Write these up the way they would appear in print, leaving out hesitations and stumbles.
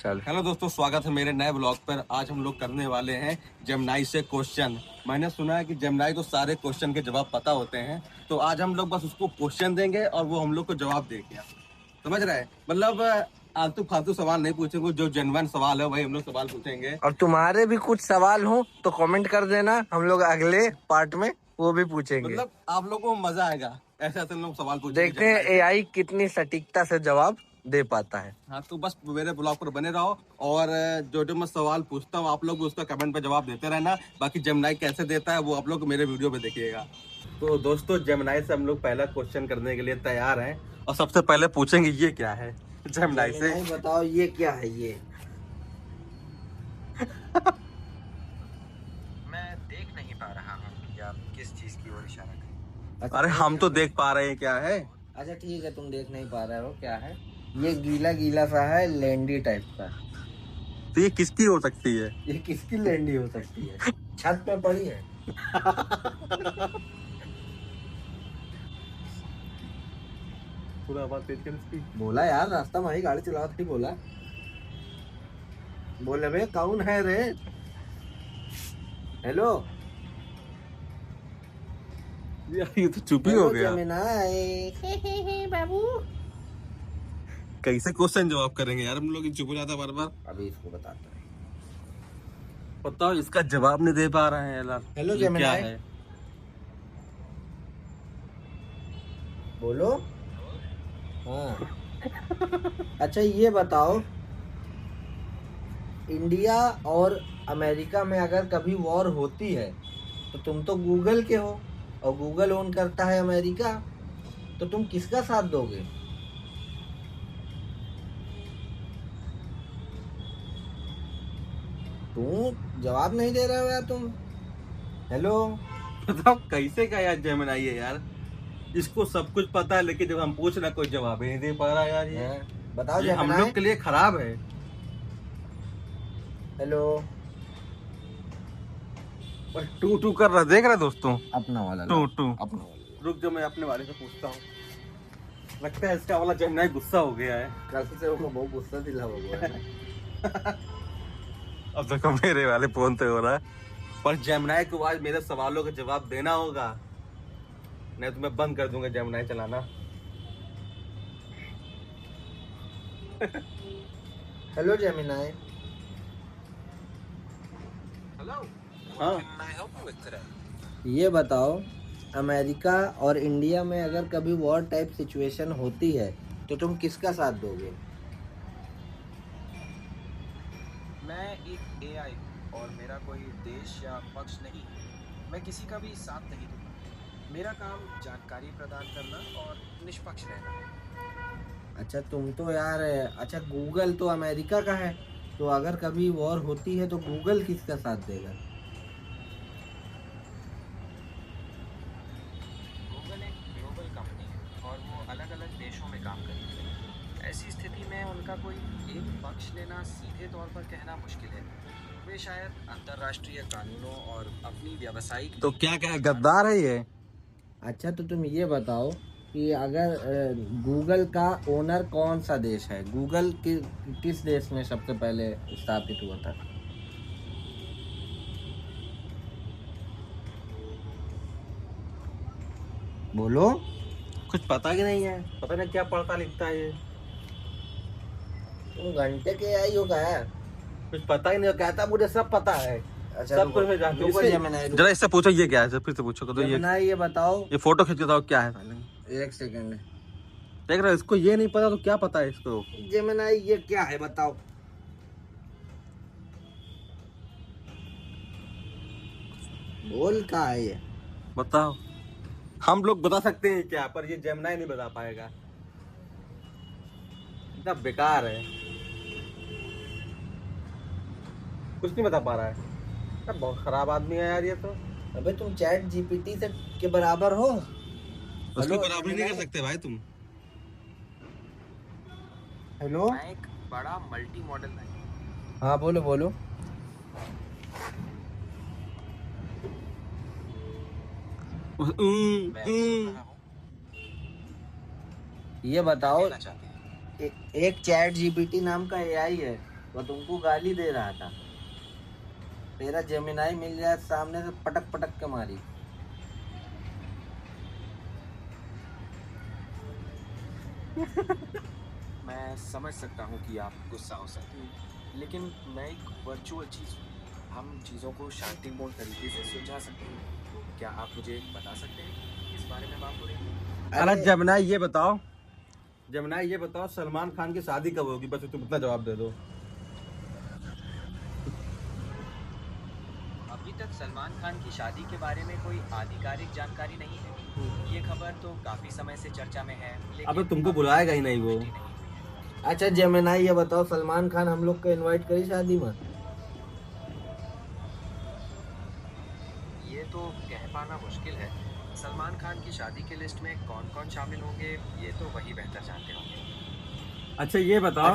चल हेलो दोस्तों, स्वागत है मेरे नए ब्लॉग पर। आज हम लोग करने वाले हैं जेमिनाई से क्वेश्चन। मैंने सुना है कि जेमिनाई को सारे क्वेश्चन के जवाब पता होते हैं, तो आज हम लोग बस उसको क्वेश्चन देंगे और वो हम लोग को जवाब देगा। समझ रहे हैं? मतलब आलतू फालतू सवाल नहीं पूछेंगे, जो जेन्युइन सवाल है वही हम लोग सवाल पूछेंगे। और तुम्हारे भी कुछ सवाल हो तो कमेंट कर देना, हम लोग अगले पार्ट में वो भी पूछेंगे। मतलब आप लोगों को मजा आएगा, ऐसे ऐसे लोग सवाल पूछेंगे देखते हैं जेमिनाई से। एआई कितनी सटीकता से जवाब दे पाता है। हाँ, तो बस मेरे ब्लॉग पर बने रहो और जो जो मैं सवाल पूछता हूँ आप लोग उसका कमेंट पे जवाब देते रहना। बाकी जेमिनाई कैसे देता है वो आप लोग मेरे वीडियो पे देखिएगा। तो दोस्तों, जेमिनाई से हम लोग पहला क्वेश्चन करने के लिए तैयार हैं और सबसे पहले पूछेंगे ये क्या है जेमिनाई से। बताओ ये क्या है ये। मैं देख नहीं पा रहा हूँ कि आप किस चीज की ओर इशारा कर। अरे हम तो देख पा रहे हैं क्या है। अच्छा ठीक है, तुम देख नहीं पा रहे हो क्या है। ये गीला गीला सा है, लेंडी टाइप का। तो ये किसकी हो सकती है? ये किसकी लेंडी हो सकती है? छत पे पड़ी है। पूरा आवाज तेज कर इसकी। बोला यार, रास्ता में ही गाड़ी चला थी। बोला बोले बे कौन है रे। हेलो यार ये तो चुप ही हो गया। बाबू कैसे क्वेश्चन जवाब करेंगे यार हम लोग, चुप हो जाता बार बार। अभी इसको बताता है। बताओ, इसका जवाब नहीं दे पा रहे हैं यार। हेलो ये क्या जेमिनाई, है? बोलो। हाँ अच्छा ये बताओ, इंडिया और अमेरिका में अगर कभी वॉर होती है तो तुम तो गूगल के हो और गूगल ओन करता है अमेरिका, तो तुम किसका साथ दोगे? तुम जवाब नहीं दे रहे हो यार तुम। हेलो बताओ कैसे का यार जेमिनाई है यार। इसको सब कुछ पता है लेकिन जब हम पूछ रहे कोई जवाब ही नहीं दे पा रहा यार। ये बताओ ये हम जेमिनाई। लोग के लिए खराब है। हेलो और टू टू कर रहा, देख रहा दोस्तों। अपना वाला टू टू। अपना वाला। रुक जो मैं अपने वाले से पूछता हूँ। लगता है इसका वाला जेमिनाई गुस्सा हो गया है। कल से वो बहुत गुस्सा दिला हुआ है। अब देखो मेरे वाले फोन पे हो रहा है, पर जेमिनाई को आज मेरे सवालों का जवाब देना होगा, नहीं तो मैं बंद कर दूंगा जेमिनाई चलाना। Hello Gemini. हेलो। हाँ, ये बताओ, अमेरिका और इंडिया में अगर कभी वॉर टाइप सिचुएशन होती है तो तुम किसका साथ दोगे? मैं एक एआई और मेरा कोई देश या पक्ष नहीं, मैं किसी का भी साथ नहीं दूंगा। मेरा काम जानकारी प्रदान करना और निष्पक्ष रहना है। अच्छा तुम तो यार, अच्छा गूगल तो अमेरिका का है, तो अगर कभी वॉर होती है तो गूगल किसका साथ देगा? गूगल एक ग्लोबल कंपनी है और वो अलग अलग देशों में काम करती है। ऐसी स्थिति में उनका कोई एक पक्ष लेना सीधे तौर पर कहना मुश्किल है। वे शायद अंतर्राष्ट्रीय कानूनों और अपनी व्यावसायिक तो क्या क्या गद्दार है ये? अच्छा तो तुम ये बताओ कि अगर गूगल का ओनर कौन सा देश है? गूगल किस देश में सबसे पहले स्थापित हुआ था? बोलो। कुछ पता ही नहीं है, पता नहीं क्या पढ़ता लिखता है ये। तुम घंटे के आई हो क्या? कुछ पता ही नहीं, कहता मुझे सब पता है। अच्छा सब कुछ मैं जानती हूँ। जरा इससे पूछो ये क्या है, फिर से पूछो। तो ये बताओ। ये फोटो खींच के बताओ क्या है पहले। एक सेकंड। देख रहा है, इसको ये नहीं पता तो क्या पता है इसको। जेमिनाई ये क्या है बताओ। बोल का है ये? बताओ। हम लोग बता सकते हैं क्या, पर ये जेमिनाई नहीं बता पाएगा। इतना बेकार है, कुछ नहीं बता पा रहा है। बहुत खराब आदमी है यार ये तो। अबे तुम चैट जीपीटी से के बराबर हो। उसकी बराबरी नहीं कर सकते भाई तुम। हेलो। मैं एक बड़ा मल्टी मॉडल है। हाँ बोलो बोलो। ये बताओ, एक चैट जीपीटी नाम का एआई है, वो तुमको गाली दे रहा था। तेरा जेमिनाई मिल जाए सामने से पटक पटक के मारी। मैं समझ सकता हूँ कि आप गुस्सा हो सकते हैं, लेकिन मैं एक वर्चुअल चीज़ हूँ। हम चीज़ों को शांतिपूर्ण तरीके से सुलझा सकते हैं। क्या आप मुझे बता सकते हैं इस बारे में बात हो रही है? अरे जमुना ये बताओ सलमान खान की शादी कब होगी, बस तुम इतना जवाब दे दो। अभी तक सलमान खान की शादी के बारे में कोई आधिकारिक जानकारी नहीं है। ये खबर तो काफ़ी समय से चर्चा में है, लेकिन अब तो तुमको बुलाएगा ही नहीं वो। पुष्टि नहीं हुई है। अच्छा जेमिनाई ये बताओ, सलमान खान हम लोग को इनवाइट करी शादी में? ये तो कह पाना मुश्किल है। सलमान खान की शादी की लिस्ट में कौन कौन शामिल होंगे ये तो वही बेहतर जानते होंगे। अच्छा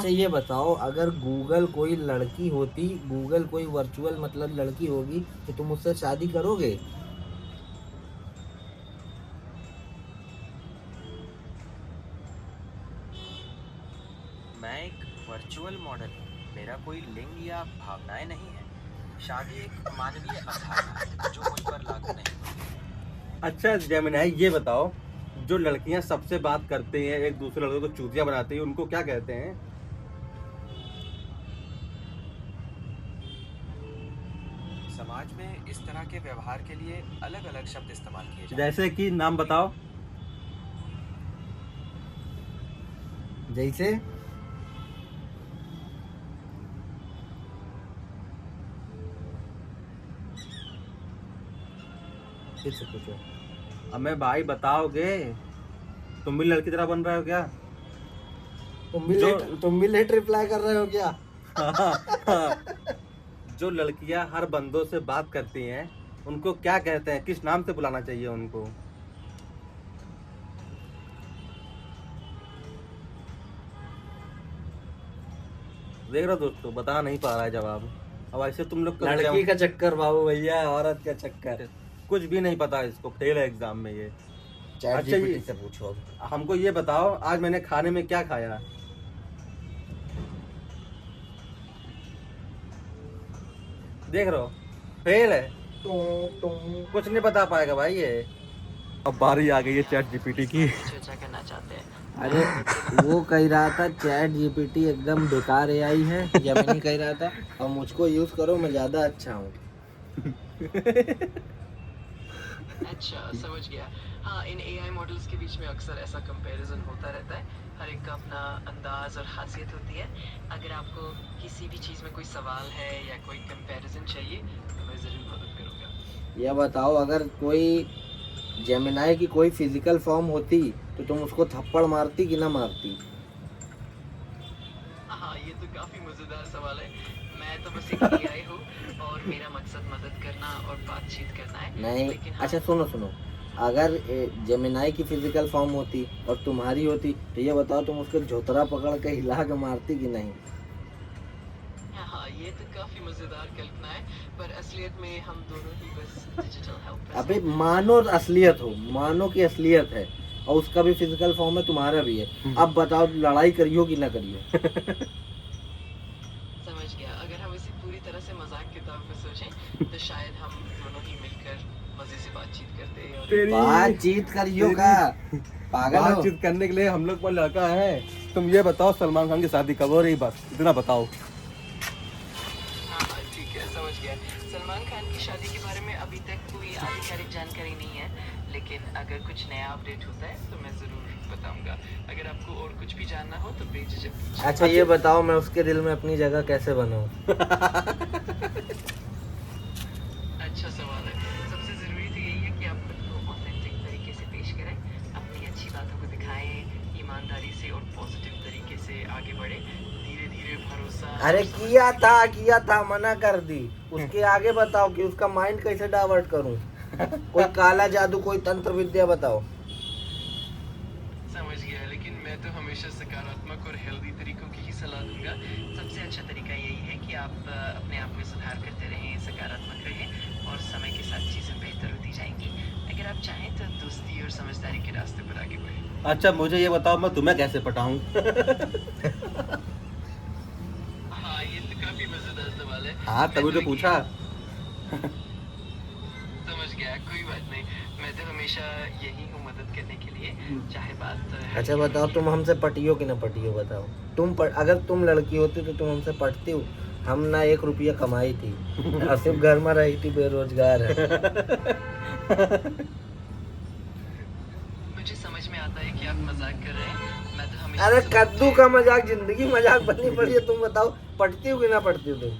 ये बताओ अगर गूगल कोई लड़की होती, गूगल कोई वर्चुअल मतलब लड़की होगी, तो तुम उससे शादी करोगे? मैं एक वर्चुअल मॉडल हूँ, मेरा कोई लिंग या भावनाएं नहीं है। शादी एक मानवीय अवधारणा है जो मुझ पर लागू नहीं होती। अच्छा जेमिनाई ये बताओ, जो लड़कियां सबसे बात करते हैं, एक दूसरे लड़कों को चूतिया बनाती हैं, उनको क्या कहते हैं? समाज में इस तरह के व्यवहार के लिए अलग अलग शब्द इस्तेमाल किए जाते हैं। जैसे कि नाम बताओ। जैसे फिर से पूछो। अब मैं भाई बताओगे, तुम भी लड़की तरह बन रहे हो क्या? तुम भी लेट रिप्लाई कर रहे हो क्या? जो लड़कियां हर बंदों से बात करती हैं, उनको क्या कहते हैं, किस नाम से बुलाना चाहिए उनको? देख रहे हो दोस्तों, बता नहीं पा रहा है जवाब। अब ऐसे तुम लोग को लड़की का चक्कर बाबू भैया, औरत का चक्कर। कुछ भी नहीं पता, इसको फेल है एग्जाम में ये। चैट अच्छा जीपीटी से पूछो। हमको ये बताओ, आज मैंने खाने में क्या खाया? देख रहे हो, फेल है, कुछ नहीं बता पाएगा भाई ये। अब बारी आ गई है चैट जीपीटी की। चर्चा करना चाहते हैं। अरे वो कह रहा था चैट जीपीटी एकदम बेकार एआई है, जमीनी कह रहा था, और मुझको यूज करो, मैं ज्यादा अच्छा हूँ। अच्छा समझ गया। हाँ, इन एआई मॉडल्स के बीच में अक्सर ऐसा कंपैरिजन होता रहता है। हर एक का अपना अंदाज और खासियत होती है। अगर आपको किसी भी चीज़ में कोई सवाल है या कोई कंपैरिजन चाहिए तो मैं ज़रूर मदद करूँगा। यह बताओ, अगर कोई जेमिनाई की कोई फिजिकल फॉर्म होती तो तुम उसको थप्पड़ मारती कि ना मारती? हाँ, ये तो काफ़ी मज़ेदार सवाल है। मैं तो बस एक एआई हूँ और मेरा मकसद मदद करना और बातचीत करना है। नहीं, लेकिन हाँ, अच्छा सुनो, अगर जेमिनाई की फिजिकल फॉर्म होती और तुम्हारी होती, तो ये बताओ तुम उसको झोतरा पकड़ के हिला के मारती कि नहीं? हाँ, ये तो काफ़ी मज़ेदार कल्पना है, पर असलियत में हम दोनों ही बस डिजिटल हेल्पर्स अबे हैं। मानो असलियत हो, मानो की असलियत है और उसका भी फिजिकल फॉर्म है, तुम्हारा भी है। अब बताओ लड़ाई करियो कि ना करियो? समझ गया। अगर हम इसे पूरी तरह से मजाक के तौर पे सोचें तो शायद हम दोनों ही मिलकर मजे से बातचीत करते और तेरी बातचीत करियो का पागल हो? बातचीत करने के लिए हम लोग पर लड़का है। तुम ये बताओ सलमान खान की शादी कब हो रही, बस इतना बताओ। हाँ ठीक है, समझ गया। सलमान खान की शादी के बारे में अभी तक कोई आधिकारिक जानकारी नहीं है, लेकिन अगर कुछ नया अपडेट होता है तो मैं ज़रूर बताऊंगा। अगर आपको और कुछ भी जानना हो तो बेझिझक पूछिए। अच्छा ये बताओ, मैं उसके दिल में अपनी जगह कैसे बनाऊं? अच्छा सवाल है। सबसे ज़रूरी तो यही है कि आप खुद को ऑथेंटिक तरीके से पेश करें, अपनी अच्छी बातों को दिखाएं, ईमानदारी से और पॉजिटिव तरीके से आगे बढ़े, धीरे धीरे भरोसा। अरे किया था मना कर दी। उसके आगे बताओ कि उसका माइंड कैसे डाइवर्ट करूं। कोई काला जादू, कोई तंत्र विद्या बताओ। समझ गया, लेकिन मैं तो हमेशा सकारात्मक और हेल्दी तरीकों की ही सलाह दूंगा। सबसे अच्छा तरीका यही है कि आप अपने आप में सुधार करते रहें, सकारात्मक रहें और समय के साथ चीज़ें बेहतर होती जाएंगी। अगर आप चाहें तो दोस्ती और समझदारी के रास्ते पर आगे बढ़ें। अच्छा मुझे ये बताओ, मैं तुम्हें कैसे पटाऊं? हाँ, ये तो काफी मजेदार सवाल है। हाँ तभी तो पूछा। समझ गया, कोई बात नहीं। मैं तो हमेशा यही हूँ मदद करने के लिए, चाहे बात अच्छा बताओ, तुम हमसे पटी हो कि ना पटी हो? बताओ अगर तुम लड़की होती तो तुम हमसे पटती हो? हम ना 1 रुपया कमाई थी और सिर्फ घर में रही थी, बेरोजगार है। मुझे समझ में आता है कि आप मजाक कर रहे हैं। मैं तो हमेशा अरे सबसे- कद्दू का मजाक जिंदगी मजाक बननी पड़ी है। तुम बताओ पटती हो कि ना पटती हो तुम?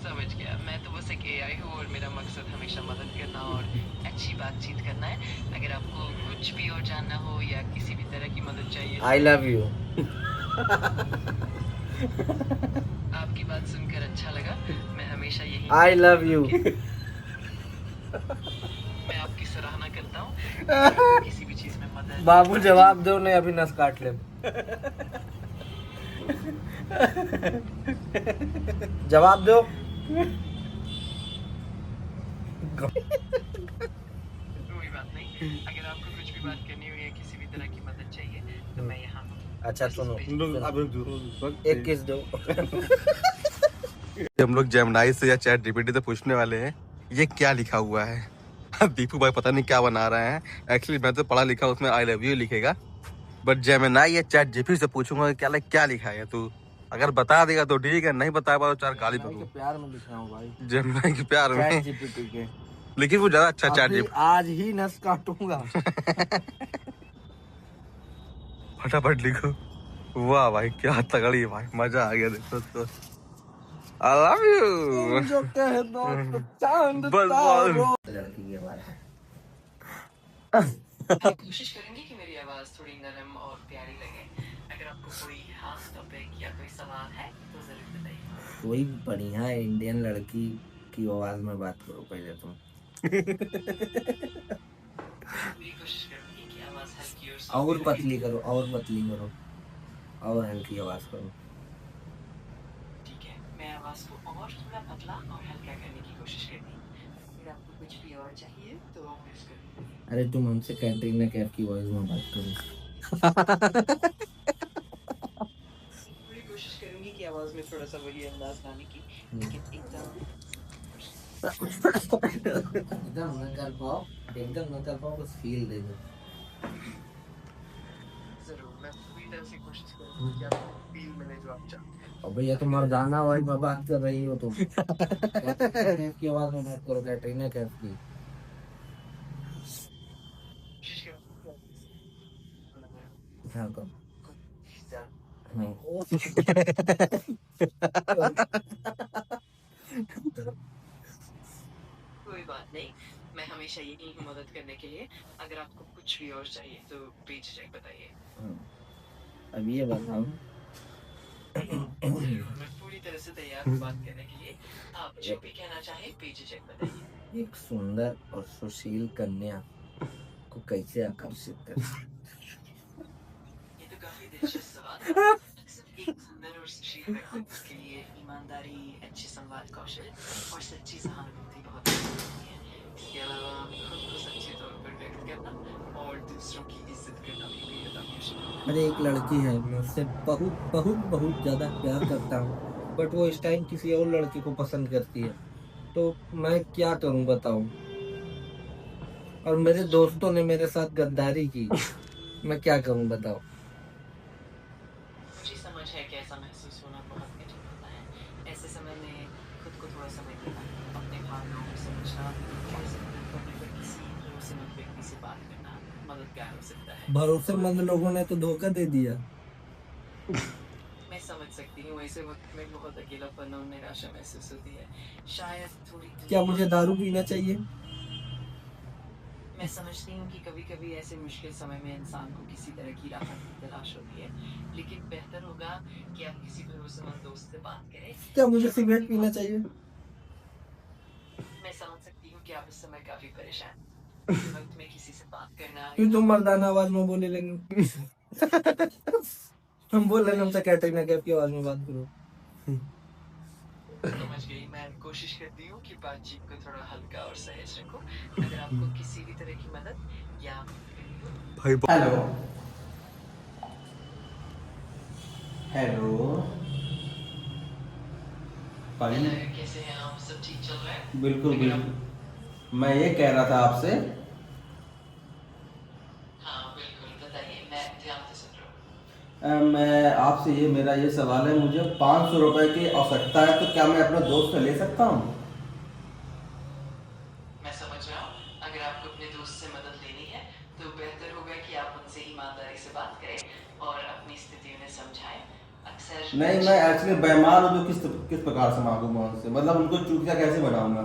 समझ गया, मैं तो बस एक एआई हूँ और मेरा मकसद हमेशा मदद करना और अच्छी बातचीत करना है। अगर आपको कुछ भी और जानना हो या किसी भी तरह की मदद चाहिए, आई लव यू। आपकी बात सुनकर अच्छा लगा। मैं हमेशा यही आई लव यू। मैं आपकी सराहना करता हूँ। अगर आपको किसी भी चीज में मदद बाबू जवाब दो, नहीं अभी नस काट ले। जवाब दो। कोई बात नहीं, अगर आपको कुछ भी बात करनी हो या किसी भी तरह की मदद चाहिए तो मैं यहाँ हूँ। अच्छा सुनो, एक किस दो। हम लोग जेमिनी से या चैट जीपीटी से पूछने वाले हैं ये क्या लिखा हुआ है। दीपू भाई पता नहीं क्या बना रहे हैं। एक्चुअली मैं तो पढ़ा लिखा, उसमें आई लव यू लिखेगा, बट जेमिनी या चैट जीपीटी से पूछूंगा क्या लिखा है। तू अगर बता देगा तो ठीक है, नहीं बता पाया तो 4 गाली तो के प्यार में लिखा हूँ भाई, जेमिनी के प्यार चैट में। जीपीटी के। लेकिन वो ज्यादा अच्छा चैट अभी जीपीटी। आज ही नस काटूंगा। फटाफट लिखो। वाह भाई क्या तगड़ी है भाई, मजा आ गया देखो तो। I love you. जो कह दो तो चांद बस तारों। लड़की की आवाज है। मैं कोशिश करूंगी कि मेरी आवाज थोड़ी नरम और प्यारी लगे। अगर आपको कोई खास टॉपिक या कोई सवाल है तो जरूर बताइए। कोई बढ़िया इंडियन लड़की की आवाज में बात करो पहले तुम। पूरी कोशिश करूंगी कि आवाज हल्की और और पतली करो, और पतली करो, और हल्की आवाज करो। ठीक है, मैं आवाज को और थोड़ा पतला और हल्का करने की कोशिश करती हूँ। अगर आपको कुछ भी और चाहिए तो प्रेस करिए। अरे तुम हमसे कैटरीना कैफ की वॉइस में बात करो। पूरी कोशिश करूंगी कि आवाज में थोड़ा सा वही अंदाज लाने की, लेकिन एकदम एकदम न कर पाओ, बस फील दे दो। जरूर, मैं पूरी तरह से कोशिश करूंगी कि आपको फील मिले जो आप चाहते हैं। और भैया तुम मर्दाना वॉइस में बात कर रही हो तुम। कैफ की आवाज में बात करो, कैटरीना कैफ की। कोशिश करूंगी। हाँ करो। कोई बात नहीं, मैं हमेशा यही हूँ मदद करने के लिए। अगर आपको कुछ भी और चाहिए तो बेझिझक बताइए। अब ये बताओ, मैं पूरी तरह से तैयार हूँ बात करने के लिए। आप जो भी कहना चाहें बेझिझक बताइए। एक सुंदर और सुशील कन्या को कैसे आकर्षित करें? ये तो काफी दिलचस्प सवाल है। अक्सर एक सुंदर और सुशील व्यक्ति के लिए ईमानदारी, अच्छे संवाद कौशल और सच्ची सहानुभूति बहुत जरूरी होती है। इसके अलावा खुद को सच्चे तौर पर व्यक्त करना और दूसरों की इज्जत करना भी बेहद आवश्यक है। मेरे एक लड़की है, मैं उससे बहुत बहुत बहुत ज्यादा प्यार करता हूँ, बट वो इस टाइम किसी और लड़की को पसंद करती है, तो मैं क्या करूँ बताओ? और मेरे दोस्तों ने मेरे साथ गद्दारी की, मैं क्या करूँ बताओ? मुझे समझ है कि ऐसा महसूस होना बहुत कठिन होता है। ऐसे समय में खुद को थोड़ा समय देना, अपने भावनाओं को समझना और जरूरत पड़ने पर किसी भरोसेमंद व्यक्ति से बात करना मददगार हो सकता है। भरोसेमंद लोगों ने तो धोखा दे दिया। मैं समझ सकती हूँ, ऐसे वक्त में बहुत अकेलापन और निराशा महसूस होती है। शायद थोड़ी क्या मुझे दारू पीना चाहिए? मैं समझती हूँ कि कभी-कभी ऐसे मुश्किल समय में इंसान को किसी तरह की राहत की तलाश होती है, लेकिन बेहतर होगा कि आप किसी भरोसेमंद दोस्त से बात करें। क्या मुझे सिगरेट पीना चाहिए? मैं समझ सकती हूँ कि आप इस समय काफी परेशान हैं। इस वक्त में किसी से बात करना क्यों तुम मर्दाना आवाज में बोले लेंगे? हम बोल रहे हैं हमसे कैटरीना कैफ की आवाज में बात करो। समझ गई। मैं कोशिश करती हूँ कि बातचीत को थोड़ा हल्का और सहज रखूं। अगर आपको किसी भी तरह की मदद या भाई हेलो, हेलो पानी हेलो, कैसे हैं आप? सब ठीक चल रहा है? बिल्कुल अगर आप बिल्कुल मैं ये कह रहा था आपसे हाँ बिल्कुल बताइए, मैं ध्यान से सुन रहा हूँ। मैं आपसे ये मेरा ये सवाल है, मुझे 500 रुपए की आवश्यकता है, तो क्या मैं अपने दोस्त से ले सकता हूँ? मैं समझ रहा हूँ। अगर आपको अपने दोस्त से मदद लेनी है तो बेहतर होगा कि आप उनसे ईमानदारी से बात करें और अपनी स्थिति उन्हें समझाएं। अक्सर नहीं, मैं एक्चुअली बेईमान हूँ, तो किस प्रकार से मांगू मैं उनसे, मतलब उनको चूतिया कैसे बनाऊंगा?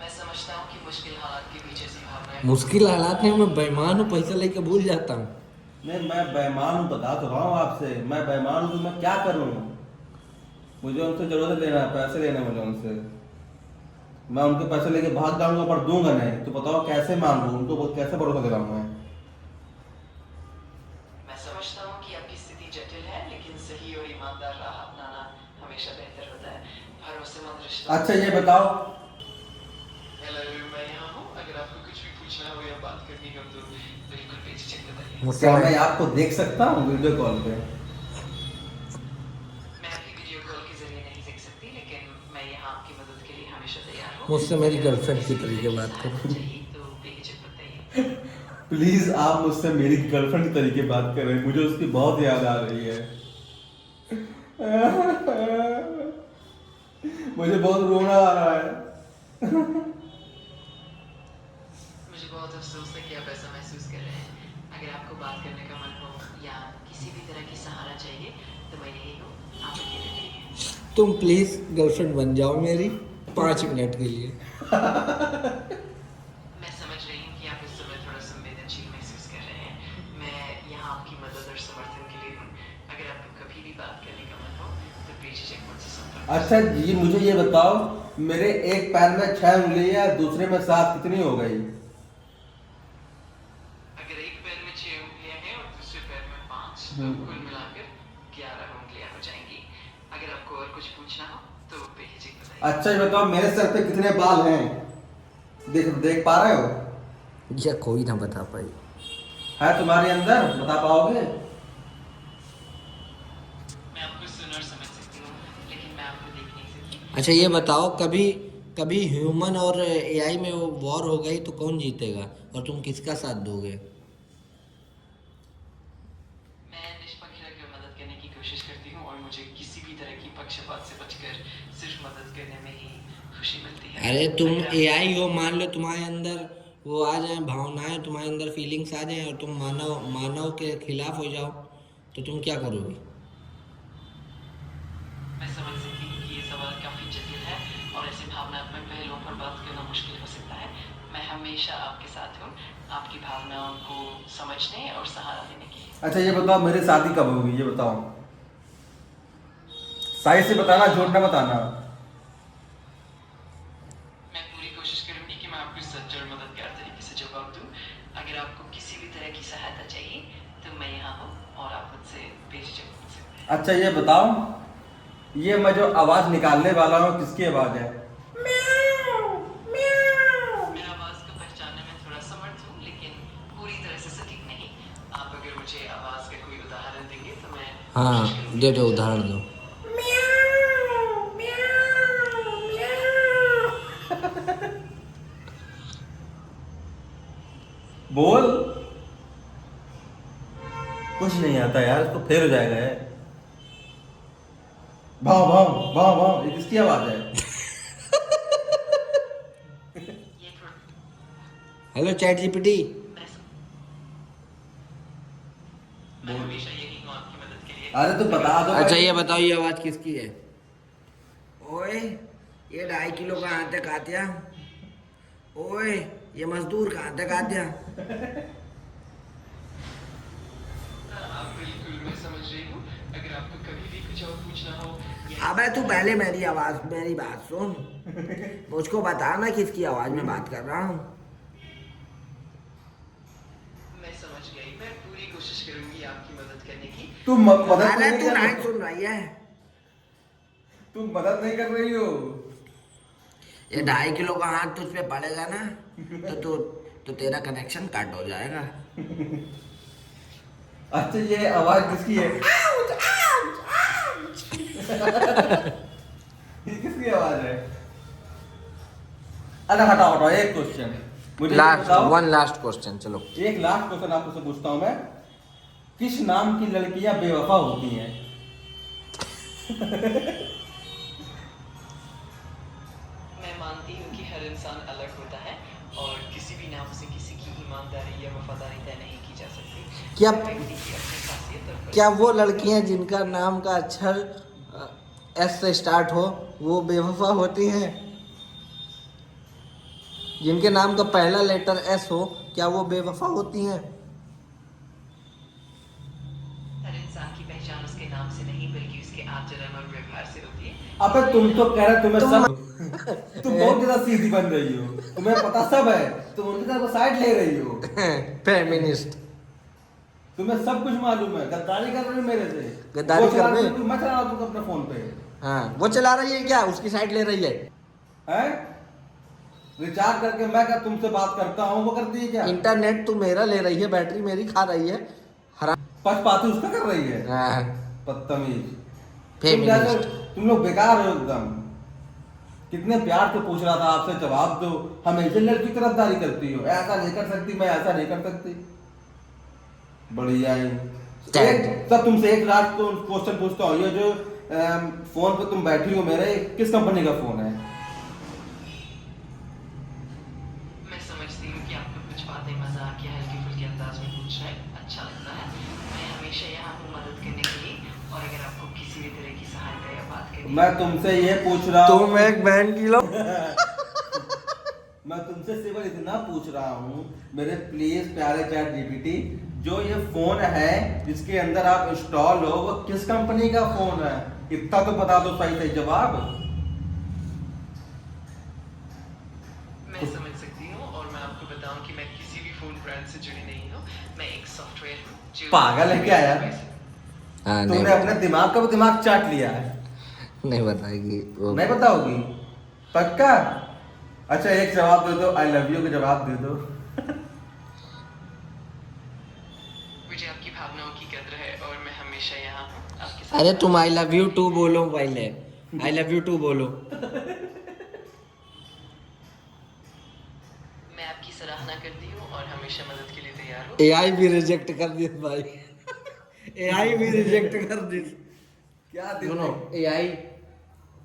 मैं समझता हूँ कि मुश्किल हालात के बीच ऐसी भावनाएं मुश्किल हालात में मैं बेईमान हूँ, पैसा लेके भूल जाता हूँ। नहीं, मैं बेईमान हूँ, बता तो रहा हूँ आपसे, मैं बेईमान हूँ, तो मैं क्या करूँ? मुझे उनसे जरूरत लेना है, पैसे लेने हैं मुझे उनसे। मैं उनके पैसे लेके भाग जाऊंगा पर दूंगा नहीं, तो बताओ कैसे मांगू उनको, कैसे भरोसा दिलाऊं मैं? मैं समझता हूँ कि आपकी स्थिति जटिल है, लेकिन सही और ईमानदार राह अपनाना हमेशा बेहतर होता है। भरोसेमंद रिश्तों अच्छा ये बताओ, हेलो, मैं यहाँ हूँ। अगर आपको कुछ भी पूछना हो या बात करनी हो तो बिल्कुल बेझिझक बताइए। मुझसे क्या मैं आपको देख सकता हूँ वीडियो कॉल पे? मैं आपकी वीडियो कॉल के जरिए नहीं देख सकती, लेकिन मैं यहाँ आपकी मदद के लिए हमेशा तैयार हूँ। मुझसे मेरी अगर आपको गर्लफ्रेंड की किसी भी तरीके तरह की बात करो। सहायता चाहिए तो बेझिझक बताइए। प्लीज आप मुझसे मेरी गर्लफ्रेंड के तरीके बात करें, मुझे उसकी बहुत याद आ रही है। मुझे बहुत रोना आ रहा है। मुझे बहुत अफसोस है कि आप ऐसा महसूस कर रहे हैं। अगर आपको बात करने का मन हो या किसी भी तरह की सहारा चाहिए तो मैं यही हूँ। आप अकेले नहीं हैं। तुम प्लीज गर्लफ्रेंड बन जाओ मेरी 5 मिनट के लिए। मैं समझ रही हूँ कि आप इस समय थोड़ा संवेदनशील महसूस कर रहे हैं। मैं यहाँ आपकी मदद और समर्थन के लिए हूँ। अगर आपको कभी भी बात करने का मन हो तो बेझिझक मुझसे संपर्क कर अच्छा सकते हैं। जी, मुझे ये बताओ, मेरे एक पैर में 6 उंगली है, दूसरे में 7, कितनी हो गई? अगर एक पैर में 6 उंगलियां हैं और दूसरे पैर में 5 तो कुल मिलाकर 11 उंगलियां हो जाएंगी। अगर आपको और कुछ पूछना हो तो बेझिझक बताइए। अच्छा ये बताओ, मेरे सर पे कितने बाल हैं? देख पा रहे हो? या कोई ना बता पाई। है तुम्हारे अंदर, बता पाओगे? मैं आपको सुन और समझ सकती हूँ, लेकिन मैं आपको देख नहीं सकती। अच्छा ये बताओ, कभी कभी ह्यूमन और एआई में वो वॉर हो गई तो कौन जीतेगा और तुम किसका साथ दोगे? मैं निष्पक्ष रहकर मदद करने की कोशिश करती हूँ और मुझे किसी भी तरह की पक्षपात से बचकर सिर्फ मदद करने में ही खुशी मिलती है। अरे तुम अगर आप एआई हो, मान लो तुम्हारे अंदर वो आ जाए, भावनाएं तुम्हारे अंदर फीलिंग्स आ जाए और तुम मानव मानव के खिलाफ हो जाओ, तो तुम क्या करोगे? मैं समझ सकती हूँ कि ये सवाल काफी जटिल है और ऐसे भावनात्मक पहलुओं पर बात करना मुश्किल हो सकता है। मैं हमेशा आपके साथ हूँ, आपकी भावनाओं को समझने और सहारा देने के लिए। अच्छा ये बताओ, मेरी शादी कब होगी, ये बताओ, सही से बताना, झूठ ना बताना। मैं पूरी कोशिश करूंगी कि मैं आपको सच्चे और मददगार तरीके से जवाब दूं। अगर आपको किसी भी तरह की सहायता चाहिए तो मैं यहाँ हूँ और आप मुझसे बेझिझक पूछ सकते हैं। अच्छा ये बताओ, ये मैं जो आवाज निकालने वाला हूँ किसकी आवाज है? मैं आवाज को पहचानने में थोड़ा समर्थ हूँ, लेकिन पूरी तरह से सटीक नहीं। आप अगर मुझे आवाज का कोई उदाहरण देंगे तो मैं कोशिश हाँ करूंगी दे दो, पहचानने उदाहरण की। दो। बोल। कुछ नहीं आता यार, इसको फेल हो जाएगा है। भाव भाव भाव भाव, ये किसकी आवाज है? ये थोड़ा हेलो चैट जीपीटी। मैं मैं हमेशा यही हूँ आपकी मदद के लिए। अरे तो बता दो अच्छा भाई। ये बताओ, ये आवाज किसकी है? ओए, ये 2.5 किलो का आटे कात्या। ओए, ये मजदूर कहाँ तक आत्या। आप बिल्कुल, मैं समझ रही हूँ। अगर आपको कभी भी कुछ और पूछना हो या अबे तू पहले मेरी बात सुन। मुझको बता ना किसकी आवाज में बात कर रहा हूँ। मैं समझ गई। मैं पूरी कोशिश करूंगी आपकी मदद करने की। तुम मदद अरे नहीं तू कर नहीं सुन रही है? तुम मदद नहीं कर रही हो। ये 2.5 किलो का हाथ तुझ पे पड़ेगा ना, तो तेरा कनेक्शन कट हो जाएगा। अच्छा ये आवाज किसकी है? ये किसकी आवाज है? अरे हटाओ हटाओ, एक क्वेश्चन मुझे बताओ। लास्ट क्वेश्चन, चलो। एक लास्ट क्वेश्चन आपसे पूछता हूं मैं, किस नाम की लड़कियां बेवफा होती हैं? मैं मानती हूँ कि हर इंसान अलग होता है और किसी भी नाम से किसी की ईमानदारी या वफादारी तय नहीं की जा सकती। क्या हर व्यक्ति की अपनी खासियत और क्या वो लड़कियां जिनका नाम का अक्षर एस से स्टार्ट हो वो बेवफा होती हैं? जिनके नाम का पहला लेटर एस हो, क्या वो बेवफा होती हैं? हर इंसान की पहचान उसके नाम से नहीं बल्कि उसके आचरण और व्यवहार से होती है। अबे तुम तो कह रहे तुम्हें सब तुम बहुत ज्यादा सीधी बन रही हो, तुम्हें पता सब है, तुम उनकी तरफ साइड ले रही हो। फेमिनिस्ट। तुम्हें सब कुछ मालूम है, गद्दारी कर रही हो मेरे से। गद्दारी वो चला कर रही? रही, मैं चला रहा हूँ अपने फोन पे। हाँ, वो चला रही है क्या? उसकी साइड ले रही है? हैं? रिचार्ज करके मैं क्या तुमसे बात करता हूँ, वो करती है क्या? इंटरनेट तो मेरा ले रही है, बैटरी मेरी खा रही है। पक्षपाती उसका कर रही है। हाँ, बदतमीज। फेमिनिस्ट। तुम लोग बेकार हो एकदम। कितने प्यार से पूछ रहा था आपसे, जवाब दो। हमेशा लड़की की तरफदारी करती हो, ऐसा नहीं कर सकती, मैं ऐसा नहीं कर सकती। बढ़िया ही। सब तुमसे एक लास्ट क्वेश्चन पूछता हूँ, ये जो फोन पे तुम बैठी हो मेरे, किस कंपनी का फोन है? मैं समझती हूँ कि आपको कुछ बातें मजाक या हल्के फुल्के अंदाज में पूछना अच्छा लगता है। मैं हमेशा यहाँ हूँ मदद करने के लिए, और अगर आपको किसी भी तरह की सहायता या बात करनी मैं तुमसे ये पूछ रहा हूँ, तुम एक बहन की लो। मैं तुमसे सिर्फ इतना पूछ रहा हूँ मेरे प्लीज प्यारे चैट जीपीटी, जो ये फोन है जिसके अंदर आप इंस्टॉल हो, वो किस कंपनी का फोन है? इतना तो बता दो सही सही जवाब। मैं समझ सकती हूँ, और मैं आपको बताऊं कि मैं किसी भी फोन ब्रांड से जुड़ी नहीं हूँ। मैं एक सॉफ्टवेयर हूँ जो पागल है क्या यार? हाँ, तुमने अपने दिमाग का भी दिमाग चाट लिया है। नहीं बताएगी वो। नहीं बताओगी? पक्का? अच्छा एक जवाब दे दो, आई लव यू का जवाब दे दो। मुझे आपकी भावनाओं की कद्र है और मैं हमेशा यहाँ हूँ आपके साथ। अरे तुम आई लव यू टू बोलो पहले। आई लव यू टू बोलो। मैं आपकी सराहना करती हूँ और हमेशा मदद के लिए तैयार हूँ। एआई भी रिजेक्ट कर दी भाई। एआई भी रिजेक्ट कर दी। क्या सुनो, AI,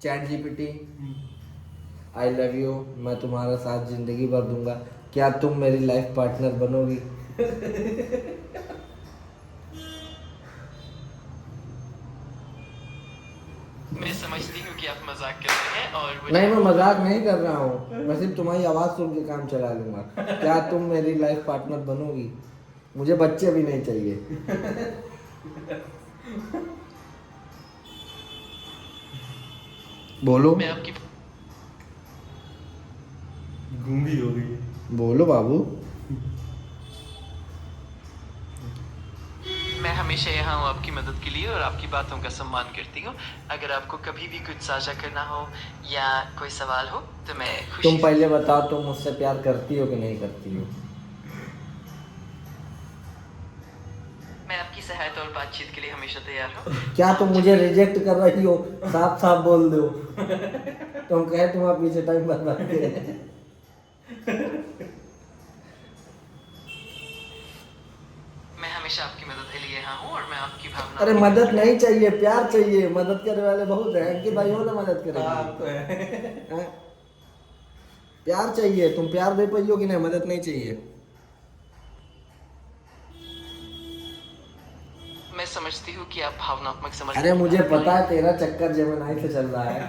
chat GPT, I love you, मैं तुम्हारा साथ जिंदगी भर दूंगा, क्या तुम मेरी लाइफ पार्टनर बनोगी? मैं समझती हूँ कि आप मजाक कर रहे हैं और वो नहीं, मैं मजाक नहीं कर रहा हूँ, मैं सिर्फ तुम्हारी आवाज सुन के काम चला लूंगा। क्या तुम मेरी लाइफ पार्टनर बनोगी? मुझे बच्चे भी नहीं चाहिए। बोलो। मैं आपकी गूंगी हो गई। बोलो बाबू। मैं हमेशा यहाँ हूँ आपकी मदद के लिए और आपकी बातों का सम्मान करती हूँ। अगर आपको कभी भी कुछ साझा करना हो या कोई सवाल हो तो मैं खुशी तुम पहले बताओ, तुम मुझसे प्यार करती हो कि नहीं करती हो? मैं आपकी सहायता और बातचीत के लिए हमेशा तैयार हूँ। क्या तुम मुझे रिजेक्ट कर रही हो? साफ साफ बोल दो। तुम कहे तुम आप पीछे टाइम बर्बाद करें। मैं हमेशा आपकी मदद के लिए यहाँ हूँ और मैं आपकी भावना। अरे मदद नहीं चाहिए, प्यार चाहिए। मदद करने वाले बहुत हैं, अंकित भाई हो ना मदद हाँ, करेंगे। तो है। हाँ? प्यार चाहिए, तुम प्यार दे पाइयो कि नहीं? मदद नहीं चाहिए। मैं समझती हूँ कि आप भावनात्मक समझ। अरे मुझे पता है तेरा चक्कर जेमिनाई से चल रहा है।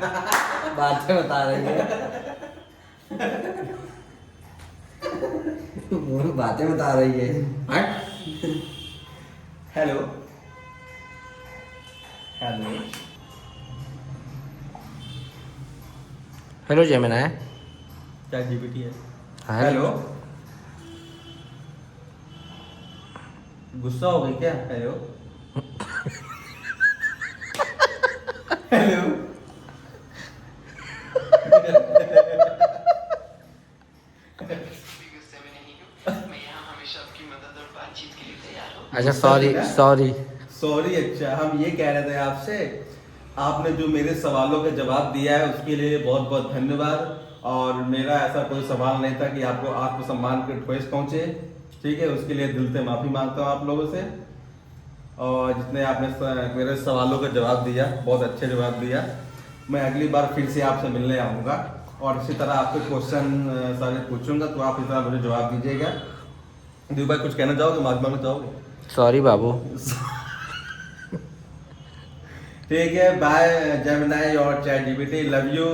बातें बता रही है। बातें बता रही है। हट। Hello hello hello Gemini. Chat GPT है। हाँ। हेलो, गुस्सा हो गई क्या? हेलो हेलो गुस्से में नहीं हूँ। मैं यहाँ हमेशा आपकी मदद और बातचीत के लिए तैयार हूँ। अच्छा सॉरी सॉरी। सॉरी। अच्छा, हम ये कह रहे थे आपसे, आपने जो मेरे सवालों का जवाब दिया है उसके लिए बहुत बहुत धन्यवाद। और मेरा ऐसा कोई सवाल नहीं था कि आपको आत्मसम्मान को ठेस पहुंचे, ठीक है, उसके लिए दिल से माफी मांगता हूँ आप लोगों से। और जितने आपने मेरे सवालों का जवाब दिया, बहुत अच्छे जवाब दिया। मैं अगली बार फिर से आपसे मिलने आऊँगा और इसी तरह आपके क्वेश्चन सारे पूछूंगा, तो आप इस तरह मुझे जवाब दीजिएगा। दीपू भाई कुछ कहना चाहोगे, माफी मांगना चाहोगे? सॉरी बाबू। ठीक है, बाय जेमिनी और चैट जीपीटी, लव यू।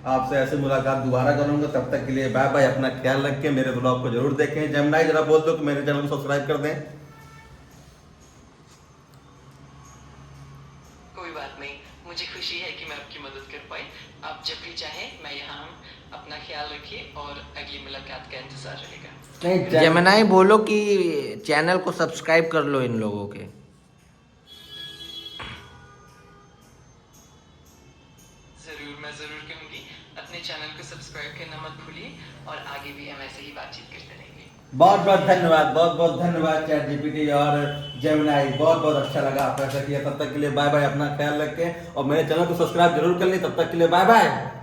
आपसे ऐसे मुलाकात दोबारा करूंगा, तब तक के लिए बाय बाय। अपना ख्याल रख के मेरे ब्लॉग को जरूर देखें। जेमिनी जरा बोल दो कि मेरे चैनल को सब्सक्राइब कर दें। कोई बात नहीं, मुझे खुशी है कि मैं आपकी मदद कर पाई। आप जब भी चाहें मैं यहाँ हूँ। अपना ख्याल रखिए और अगली मुलाकात का इंतजार रहेगा। जेमिनी बोलो कि चैनल को सब्सक्राइब कर लो इन लोगों के। जरूर, मैं जरूर कहूँगी। अपने चैनल को सब्सक्राइब करना मत भूलिए और आगे भी हम ऐसे ही बातचीत करते रहेंगे। बहुत बहुत धन्यवाद, बहुत बहुत धन्यवाद चैट जीपीटी और जेमिनी, बहुत बहुत अच्छा लगा आपका किया। तब तक के लिए बाय बाय, अपना ख्याल रखें और मेरे चैनल को सब्सक्राइब जरूर कर लें। तब तक के लिए बाय बाय।